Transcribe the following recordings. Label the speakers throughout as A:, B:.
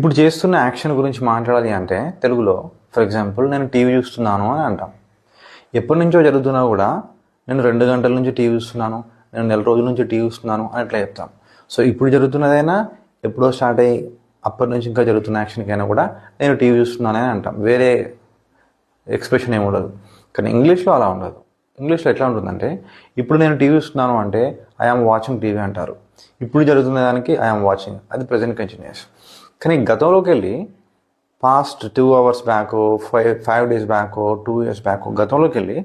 A: ఇప్పుడు చేస్తున్న యాక్షన్ గురించి మాట్లాడాలి అంటే తెలుగులో ఫర్ ఎగ్జాంపుల్ నేను టీవీ చూస్తున్నాను అని అంటాం. ఎప్పటి నుంచో జరుగుతున్నా కూడా నేను 2 గంటల నుంచి టీవీ చూస్తున్నాను, నేను నెల రోజుల నుంచి టీవీ చూస్తున్నాను అని అట్లా చెప్తాం. సో ఇప్పుడు జరుగుతున్నదైనా ఎప్పుడో స్టార్ట్ అయ్యి అప్పటి నుంచి ఇంకా జరుగుతున్న యాక్షన్కైనా కూడా నేను టీవీ చూస్తున్నానని అంటాం. వేరే ఎక్స్ప్రెషన్ ఏమి ఉండదు. కానీ ఇంగ్లీష్లో అలా ఉండదు. ఇంగ్లీష్లో ఎట్లా ఉంటుందంటే ఇప్పుడు నేను టీవీ చూస్తున్నాను అంటే ఐఆమ్ వాచింగ్ టీవీ అంటారు. ఇప్పుడు జరుగుతున్న దానికి ఐఆమ్ వాచింగ్, అది ప్రజెంట్ కంటిన్యూస్. కానీ గతంలోకి వెళ్ళి past 2 hours back, 5 days back, 2 years back గతంలోకి వెళ్ళి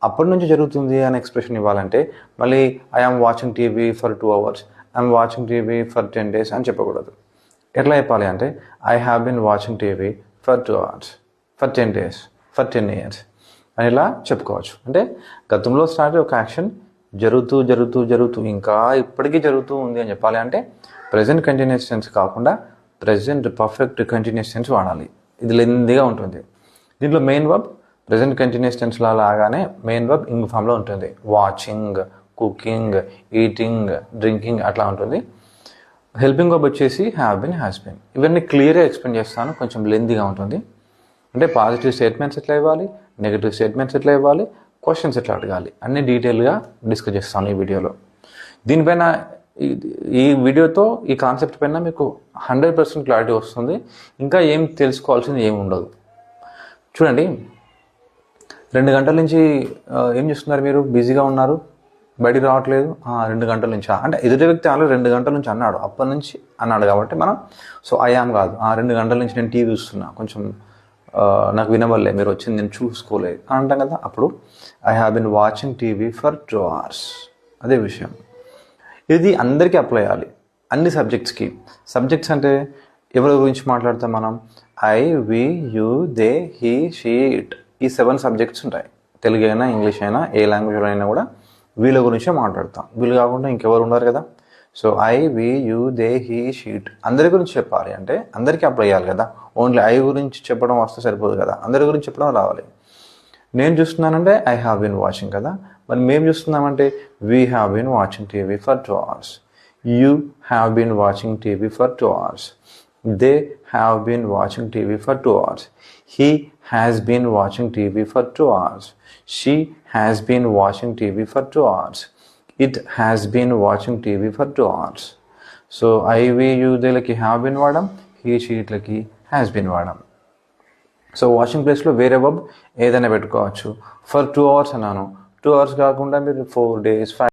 A: అప్పటి నుంచి జరుగుతుంది అనే ఎక్స్ప్రెషన్ ఇవ్వాలంటే మళ్ళీ I am watching TV for 2 hours, I'm watching TV for 10 days అని చెప్పకూడదు. ఎట్లా చెప్పాలి అంటే I have been watching TV for 2 hours, for 10 days, for 10 years అని ఇలా చెప్పుకోవచ్చు. అంటే గతంలో స్టార్ట్ ఒక యాక్షన్ జరుగుతూ జరుగుతూ జరుగుతూ ఇంకా ఇప్పటికీ జరుగుతూ ఉంది అని చెప్పాలి అంటే ప్రజెంట్ కంటిన్యూస్ టెన్స్ కాకుండా ప్రెజెంట్ పర్ఫెక్ట్ కంటిన్యూస్ టెన్స్ వాడాలి. ఇది లెందీగా ఉంటుంది. దీంట్లో మెయిన్ వర్బ్ ప్రెజెంట్ కంటిన్యూస్ టెన్స్లో లాగానే మెయిన్ వర్బ్ ఇంగ్ ఫామ్లో ఉంటుంది. వాచింగ్, కుకింగ్, ఈటింగ్, డ్రింకింగ్ అట్లా ఉంటుంది. హెల్పింగ్ వర్బ్ వచ్చేసి హ్యావ్ బిన్, హ్యాస్ బిన్. ఇవన్నీ క్లియర్గా ఎక్స్ప్లెయిన్ చేస్తాను, కొంచెం లెందీగా ఉంటుంది. అంటే పాజిటివ్ స్టేట్మెంట్స్ ఎట్లా ఇవ్వాలి, నెగిటివ్ స్టేట్మెంట్స్ ఎట్లా ఇవ్వాలి, క్వశ్చన్స్ ఎట్లా అడగాలి అన్నీ డీటెయిల్గా డిస్కస్ చేస్తాను ఈ వీడియోలో. దీనిపైన ఈ వీడియోతో ఈ కాన్సెప్ట్ పైన మీకు 100% క్లారిటీ వస్తుంది. ఇంకా ఏం తెలుసుకోవాల్సింది ఏమి ఉండదు. చూడండి, 2 గంటల నుంచి ఏం చేస్తున్నారు మీరు? బిజీగా ఉన్నారు, బయటికి రావట్లేదు. 2 గంటల నుంచి అంటే ఎదుటి వ్యక్తి ఆల్రెడీ 2 గంటల నుంచి అన్నాడు, అప్పటి నుంచి అన్నాడు కాబట్టి మనం సో ఐఆమ్ కాదు 2 గంటల నుంచి నేను టీవీ చూస్తున్నా, కొంచెం నాకు వినవల్లే, మీరు వచ్చింది నేను చూసుకోలేదు అని అంటాం కదా. అప్పుడు I have been watching TV for 2 hours. అదే విషయం. ఇది అందరికీ అప్లై అయ్యాలి, అన్ని సబ్జెక్ట్స్కి. సబ్జెక్ట్స్ అంటే ఎవరి గురించి మాట్లాడతాం మనం? I, we, you, they, he, she, it. ఈ 7 సబ్జెక్ట్స్ ఉంటాయి. తెలుగు అయినా ఇంగ్లీష్ అయినా ఏ లాంగ్వేజ్లో అయినా కూడా వీళ్ళ గురించే మాట్లాడతాం. వీళ్ళు కాకుండా ఇంకెవరు ఉన్నారు కదా. So I, we, you, they, he, she, it అందరి గురించి చెప్పాలి అంటే అందరికీ అప్లై అయ్యాలి కదా. ఓన్లీ ఐ గురించి చెప్పడం వస్తే సరిపోదు కదా, అందరి గురించి చెప్పడం రావాలి. నేను చూస్తున్నానంటే ఐ హ్యావ్ బీన్ వాచింగ్ కదా. మరి మేము చూస్తున్నామంటే we have been watching TV for 2 hours. You have been watching TV for 2 hours. They have been watching TV for 2 hours. He has been watching TV for 2 hours. She has been watching TV for 2 hours. It has been watching TV for 2 hours. So I, we, you, దేలకి have been వాడడం, he, she, ఇట్లకి has been వాడడం. So washing ప్లేస్లో వేరే verb ఏదైనా పెట్టుకోవచ్చు. For 2 hours అన్నాను, 2 hours కాకుండా మీరు 4 days, 5